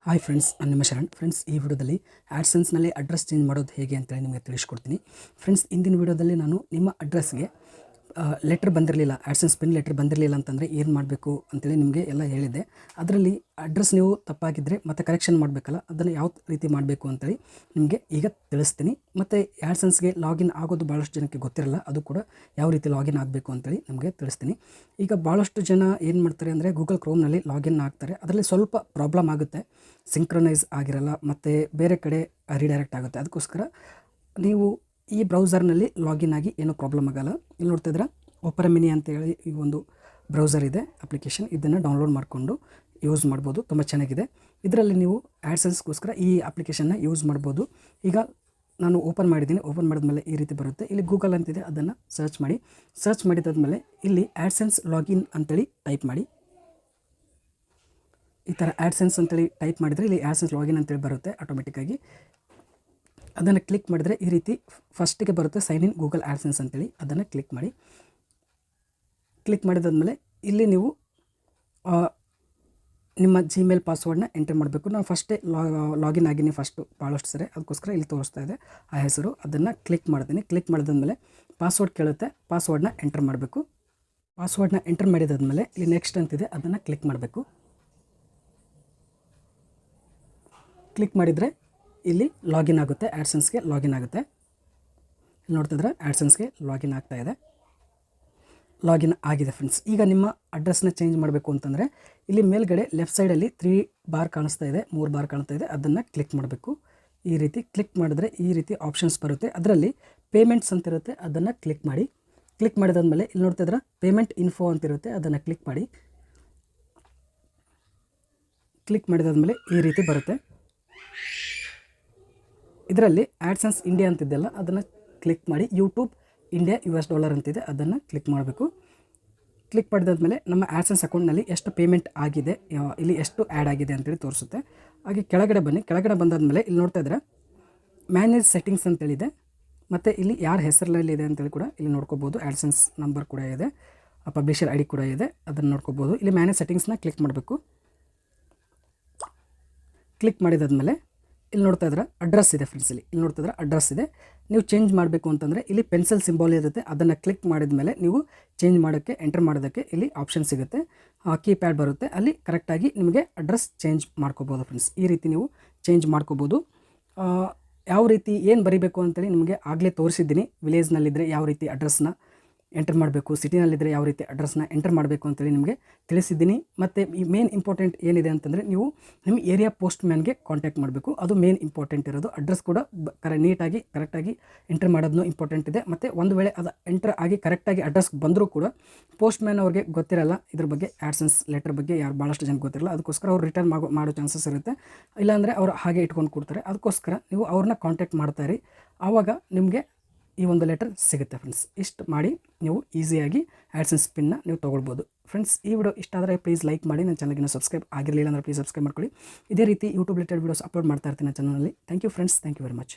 Hi friends, ನಾನು ನಿಮ್ಮ Sharan. Friends, ಈ ವಿಡಿಯೋದಲ್ಲಿ ಆ್ಯಡ್ಸೆನ್ಸ್ನಲ್ಲಿ ಅಡ್ರೆಸ್ ಚೇಂಜ್ ಮಾಡೋದು ಹೇಗೆ ಅಂತೇಳಿ ನಿಮಗೆ ತಿಳಿಸ್ಕೊಡ್ತೀನಿ. ಫ್ರೆಂಡ್ಸ್, ಇಂದಿನ ವಿಡಿಯೋದಲ್ಲಿ ನಾನು ನಿಮ್ಮ ಅಡ್ರೆಸ್ಗೆ ಲೆಟ್ರ್ ಬಂದಿರಲಿಲ್ಲ, ಆ್ಯಡ್ಸೆನ್ಸ್ ಪಿನ್ ಲೆಟ್ರ್ ಬಂದಿರಲಿಲ್ಲ ಅಂತಂದರೆ ಏನು ಮಾಡಬೇಕು ಅಂತೇಳಿ ನಿಮಗೆ ಎಲ್ಲ ಹೇಳಿದ್ದೆ. ಅದರಲ್ಲಿ ಅಡ್ರೆಸ್ ನೀವು ತಪ್ಪಾಗಿದ್ದರೆ ಮತ್ತು ಕರೆಕ್ಷನ್ ಮಾಡಬೇಕಲ್ಲ, ಅದನ್ನು ಯಾವ ರೀತಿ ಮಾಡಬೇಕು ಅಂತೇಳಿ ನಿಮಗೆ ಈಗ ತಿಳಿಸ್ತೀನಿ. ಮತ್ತು ಆ್ಯಡ್ಸೆನ್ಸ್ಗೆ ಲಾಗಿನ್ ಆಗೋದು ಭಾಳಷ್ಟು ಜನಕ್ಕೆ ಗೊತ್ತಿರಲ್ಲ, ಅದು ಕೂಡ ಯಾವ ರೀತಿ ಲಾಗಿನ್ ಆಗಬೇಕು ಅಂತೇಳಿ ನಿಮಗೆ ತಿಳಿಸ್ತೀನಿ. ಈಗ ಭಾಳಷ್ಟು ಜನ ಏನು ಮಾಡ್ತಾರೆ ಅಂದರೆ ಗೂಗಲ್ ಕ್ರೋಮ್ನಲ್ಲಿ ಲಾಗಿನ್ ಆಗ್ತಾರೆ. ಅದರಲ್ಲಿ ಸ್ವಲ್ಪ ಪ್ರಾಬ್ಲಮ್ ಆಗುತ್ತೆ, ಸಿಂಕ್ರನೈಸ್ ಆಗಿರಲ್ಲ ಮತ್ತು ಬೇರೆ ಕಡೆ ರಿಡೈರೆಕ್ಟ್ ಆಗುತ್ತೆ. ಅದಕ್ಕೋಸ್ಕರ ನೀವು ಈ ಬ್ರೌಸರ್ನಲ್ಲಿ ಲಾಗಿನ್ ಆಗಿ ಏನೂ ಪ್ರಾಬ್ಲಮ್ ಆಗೋಲ್ಲ. ಇಲ್ಲಿ ನೋಡ್ತಿದ್ರೆ ಓಪರಾ ಮಿನಿ ಅಂತೇಳಿ ಈ ಒಂದು ಬ್ರೌಸರ್ ಇದೆ, ಅಪ್ಲಿಕೇಶನ್. ಇದನ್ನು ಡೌನ್ಲೋಡ್ ಮಾಡಿಕೊಂಡು ಯೂಸ್ ಮಾಡ್ಬೋದು, ತುಂಬ ಚೆನ್ನಾಗಿದೆ. ಇದರಲ್ಲಿ ನೀವು ಆ್ಯಡ್ಸೆನ್ಸ್ಗೋಸ್ಕರ ಈ ಅಪ್ಲಿಕೇಶನ್ನ ಯೂಸ್ ಮಾಡ್ಬೋದು. ಈಗ ನಾನು ಓಪನ್ ಮಾಡಿದ್ದೀನಿ. ಓಪನ್ ಮಾಡಿದ್ಮೇಲೆ ಈ ರೀತಿ ಬರುತ್ತೆ. ಇಲ್ಲಿ ಗೂಗಲ್ ಅಂತಿದೆ, ಅದನ್ನು ಸರ್ಚ್ ಮಾಡಿ. ಸರ್ಚ್ ಮಾಡಿದಾದ್ಮೇಲೆ ಇಲ್ಲಿ ಆ್ಯಡ್ಸೆನ್ಸ್ ಲಾಗಿನ್ ಅಂತೇಳಿ ಟೈಪ್ ಮಾಡಿ. ಈ ಥರ ಆ್ಯಡ್ಸೆನ್ಸ್ ಅಂತೇಳಿ ಟೈಪ್ ಮಾಡಿದರೆ ಇಲ್ಲಿ ಆ್ಯಡ್ಸೆನ್ಸ್ ಲಾಗಿನ್ ಅಂತೇಳಿ ಬರುತ್ತೆ ಆಟೋಮೆಟಿಕ್ಕಾಗಿ. ಅದನ್ನು ಕ್ಲಿಕ್ ಮಾಡಿದರೆ ಈ ರೀತಿ ಫಸ್ಟಿಗೆ ಬರುತ್ತೆ, ಸೈನ್ ಇನ್ ಗೂಗಲ್ ಆ್ಯಡ್ಸೆನ್ಸ್ ಅಂತೇಳಿ. ಅದನ್ನು ಕ್ಲಿಕ್ ಮಾಡಿ. ಕ್ಲಿಕ್ ಮಾಡಿದಾದ್ಮೇಲೆ ಇಲ್ಲಿ ನೀವು ನಿಮ್ಮ ಜಿಮೇಲ್ ಪಾಸ್ವರ್ಡ್ನ ಎಂಟರ್ ಮಾಡಬೇಕು. ನಾನು ಫಸ್ಟೇ ಲಾಗಿನ್ ಆಗಿನಿ ಫಸ್ಟು ಭಾಳಷ್ಟು ಸರಿ, ಅದಕ್ಕೋಸ್ಕರ ಇಲ್ಲಿ ತೋರಿಸ್ತಾ ಇದೆ ಆ ಹೆಸರು. ಅದನ್ನು ಕ್ಲಿಕ್ ಮಾಡ್ತೀನಿ. ಕ್ಲಿಕ್ ಮಾಡಿದಾದ್ಮೇಲೆ ಪಾಸ್ವರ್ಡ್ ಕೇಳುತ್ತೆ, ಪಾಸ್ವರ್ಡ್ನ ಎಂಟರ್ ಮಾಡಬೇಕು. ಪಾಸ್ವರ್ಡ್ನ ಎಂಟರ್ ಮಾಡಿದಾದ್ಮೇಲೆ ಇಲ್ಲಿ ನೆಕ್ಸ್ಟ್ ಅಂತಿದೆ, ಅದನ್ನು ಕ್ಲಿಕ್ ಮಾಡಬೇಕು. ಕ್ಲಿಕ್ ಮಾಡಿದರೆ ಇಲ್ಲಿ ಲಾಗಿನ್ ಆಗುತ್ತೆ, ಆ್ಯಡ್ಸೆನ್ಸ್ಗೆ ಲಾಗಿನ್ ಆಗುತ್ತೆ. ಇಲ್ಲಿ ನೋಡ್ತಿದ್ರೆ ಆ್ಯಡ್ಸೆನ್ಸ್ಗೆ ಲಾಗಿನ್ ಆಗ್ತಾ ಇದೆ. ಲಾಗಿನ್ ಆಗಿದೆ ಫ್ರೆಂಡ್ಸ್. ಈಗ ನಿಮ್ಮ ಅಡ್ರೆಸ್ನ ಚೇಂಜ್ ಮಾಡಬೇಕು ಅಂತಂದರೆ ಇಲ್ಲಿ ಮೇಲ್ಗಡೆ ಲೆಫ್ಟ್ ಸೈಡಲ್ಲಿ 3 ಬಾರ್ ಕಾಣಿಸ್ತಾ ಇದೆ, 3 ಬಾರ್ ಕಾಣಿಸ್ತಾ ಇದೆ. ಅದನ್ನು ಕ್ಲಿಕ್ ಮಾಡಬೇಕು. ಈ ರೀತಿ ಕ್ಲಿಕ್ ಮಾಡಿದ್ರೆ ಈ ರೀತಿ ಆಪ್ಷನ್ಸ್ ಬರುತ್ತೆ. ಅದರಲ್ಲಿ ಪೇಮೆಂಟ್ಸ್ ಅಂತಿರುತ್ತೆ, ಅದನ್ನು ಕ್ಲಿಕ್ ಮಾಡಿ. ಕ್ಲಿಕ್ ಮಾಡಿದಾದ್ಮೇಲೆ ಇಲ್ಲಿ ನೋಡ್ತಿದ್ರೆ ಪೇಮೆಂಟ್ ಇನ್ಫೋ ಅಂತಿರುತ್ತೆ, ಅದನ್ನು ಕ್ಲಿಕ್ ಮಾಡಿ. ಕ್ಲಿಕ್ ಮಾಡಿದಾದ್ಮೇಲೆ ಈ ರೀತಿ ಬರುತ್ತೆ. ಇದರಲ್ಲಿ ಆ್ಯಡ್ಸೆನ್ಸ್ ಇಂಡಿಯಾ ಅಂತಿದ್ದೆಲ್ಲ ಅದನ್ನು ಕ್ಲಿಕ್ ಮಾಡಿ. ಯೂಟ್ಯೂಬ್ ಇಂಡಿಯಾ $US ಅಂತಿದೆ, ಅದನ್ನು ಕ್ಲಿಕ್ ಮಾಡಬೇಕು. ಕ್ಲಿಕ್ ಮಾಡಿದಾದ್ಮೇಲೆ ನಮ್ಮ ಆ್ಯಡ್ಸೆನ್ಸ್ ಅಕೌಂಟ್ನಲ್ಲಿ ಎಷ್ಟು ಪೇಮೆಂಟ್ ಆಗಿದೆ, ಇಲ್ಲಿ ಎಷ್ಟು ಆ್ಯಡ್ ಆಗಿದೆ ಅಂತೇಳಿ ತೋರಿಸುತ್ತೆ. ಹಾಗೆ ಕೆಳಗಡೆ ಬನ್ನಿ. ಕೆಳಗಡೆ ಬಂದಾದ್ಮೇಲೆ ಇಲ್ಲಿ ನೋಡ್ತಾ ಇದ್ರೆ ಮ್ಯಾನೇಜ್ ಸೆಟ್ಟಿಂಗ್ಸ್ ಅಂತೇಳಿದೆ. ಮತ್ತು ಇಲ್ಲಿ ಯಾರ ಹೆಸರಲ್ಲಿ ಇದೆ ಅಂತೇಳಿ ಕೂಡ ಇಲ್ಲಿ ನೋಡ್ಕೋಬೋದು. ಆ್ಯಡ್ಸೆನ್ಸ್ ನಂಬರ್ ಕೂಡ ಇದೆ, ಪಬ್ಲಿಷರ್ ID ಕೂಡ ಇದೆ, ಅದನ್ನು ನೋಡ್ಕೋಬೋದು. ಇಲ್ಲಿ ಮ್ಯಾನೇಜ್ ಸೆಟ್ಟಿಂಗ್ಸ್ನ ಕ್ಲಿಕ್ ಮಾಡಬೇಕು. ಕ್ಲಿಕ್ ಮಾಡಿದಾದ್ಮೇಲೆ ಇಲ್ಲಿ ನೋಡ್ತಾ ಇದ್ರೆ ಅಡ್ರೆಸ್ ಇದೆ ಫ್ರೆಂಡ್ಸ್. ಇಲ್ಲಿ ನೋಡ್ತಾ ಇದ್ರೆ ಅಡ್ರೆಸ್ ಇದೆ. ನೀವು ಚೇಂಜ್ ಮಾಡಬೇಕು ಅಂತಂದರೆ ಇಲ್ಲಿ ಪೆನ್ಸಿಲ್ ಸಿಂಬಾಲ್ ಇರುತ್ತೆ, ಅದನ್ನು ಕ್ಲಿಕ್ ಮಾಡಿದ ಮೇಲೆ ನೀವು ಚೇಂಜ್ ಮಾಡೋಕ್ಕೆ, ಎಂಟರ್ ಮಾಡೋದಕ್ಕೆ ಇಲ್ಲಿ ಆಪ್ಷನ್ ಸಿಗುತ್ತೆ. ಕೀಪ್ಯಾಡ್ ಬರುತ್ತೆ, ಅಲ್ಲಿ ಕರೆಕ್ಟಾಗಿ ನಿಮಗೆ ಅಡ್ರೆಸ್ ಚೇಂಜ್ ಮಾಡ್ಕೋಬೋದು ಫ್ರೆಂಡ್ಸ್. ಈ ರೀತಿ ನೀವು ಚೇಂಜ್ ಮಾಡ್ಕೋಬೋದು. ಯಾವ ರೀತಿ ಏನು ಬರೀಬೇಕು ಅಂತೇಳಿ ನಿಮಗೆ ಆಗಲೇ ತೋರಿಸಿದ್ದೀನಿ. ವಿಲೇಜ್ನಲ್ಲಿದ್ದರೆ ಯಾವ ರೀತಿ ಅಡ್ರೆಸ್ನ ಎಂಟರ್ ಮಾಡಬೇಕು, ಸಿಟಿನಲ್ಲಿದ್ದರೆ ಯಾವ ರೀತಿ ಅಡ್ರೆಸ್ನ ಎಂಟರ್ ಮಾಡಬೇಕು ಅಂತೇಳಿ ನಿಮಗೆ ತಿಳಿಸಿದ್ದೀನಿ. ಮತ್ತು ಈ ಮೇನ್ ಇಂಪಾರ್ಟೆಂಟ್ ಏನಿದೆ ಅಂತಂದರೆ ನೀವು ನಿಮ್ಮ ಏರಿಯಾ ಪೋಸ್ಟ್ ಮ್ಯಾನ್ಗೆ ಕಾಂಟ್ಯಾಕ್ಟ್ ಮಾಡಬೇಕು, ಅದು ಮೇನ್ ಇಂಪಾರ್ಟೆಂಟ್ ಇರೋದು. ಅಡ್ರೆಸ್ ಕೂಡ ನೀಟಾಗಿ ಕರೆಕ್ಟಾಗಿ ಎಂಟರ್ ಮಾಡೋದನ್ನು ಇಂಪಾರ್ಟೆಂಟ್ ಇದೆ. ಮತ್ತು ಒಂದು ವೇಳೆ ಅದು ಎಂಟರ್ ಆಗಿ ಕರೆಕ್ಟಾಗಿ ಅಡ್ರೆಸ್ ಬಂದರೂ ಕೂಡ ಪೋಸ್ಟ್ ಮ್ಯಾನ್ ಅವ್ರಿಗೆ ಗೊತ್ತಿರಲ್ಲ ಇದ್ರ ಬಗ್ಗೆ, ಆ್ಯಡ್ಸೆನ್ಸ್ ಲೆಟರ್ ಬಗ್ಗೆ ಭಾಳಷ್ಟು ಜನ ಗೊತ್ತಿರಲ್ಲ. ಅದಕ್ಕೋಸ್ಕರ ಅವ್ರು ರಿಟರ್ನ್ ಮಾಡೋ ಚಾನ್ಸಸ್ ಇರುತ್ತೆ, ಇಲ್ಲಾಂದರೆ ಅವ್ರು ಹಾಗೆ ಇಟ್ಕೊಂಡು ಕೊಡ್ತಾರೆ. ಅದಕ್ಕೋಸ್ಕರ ನೀವು ಅವ್ರನ್ನ ಕಾಂಟ್ಯಾಕ್ಟ್ ಮಾಡ್ತಾಯಿರಿ, ಆವಾಗ ನಿಮಗೆ ಈ ಒಂದು ಲೆಟರ್ ಸಿಗುತ್ತೆ ಫ್ರೆಂಡ್ಸ್. ಇಷ್ಟು ಮಾಡಿ ನೀವು ಈಸಿಯಾಗಿ ಆ್ಯಡ್ಸೆನ್ಸ್ ಪಿನ್ನ ನೀವು ತೊಗೊಳ್ಬೋದು ಫ್ರೆಂಡ್ಸ್. ಈ ವಿಡಿಯೋ ಇಷ್ಟ ಆದರೆ ಪ್ಲೀಸ್ ಲೈಕ್ ಮಾಡಿ. ನನ್ನ ಚಾನಲ್ಗೆ ಸಬ್ಸ್ಕ್ರೈಬ್ ಆಗಿರಲಿಲ್ಲ ಅಂದರೆ ಪ್ಲೀಸ್ ಸಬ್ಸ್ಕ್ರೈಬ್ ಮಾಡ್ಕೊಳ್ಳಿ. ಇದೇ ರೀತಿ ಯೂಟ್ಯೂಬ್ ರಿಲೇಟೆಡ್ ವೀಡಿಯೋಸ್ ಅಪ್ಲೋಡ್ ಮಾಡ್ತಾ ಇರ್ತೀನಿ ನನ್ನ ಚಾನಲಲ್ಲಿ. Thank you friends, thank you very much.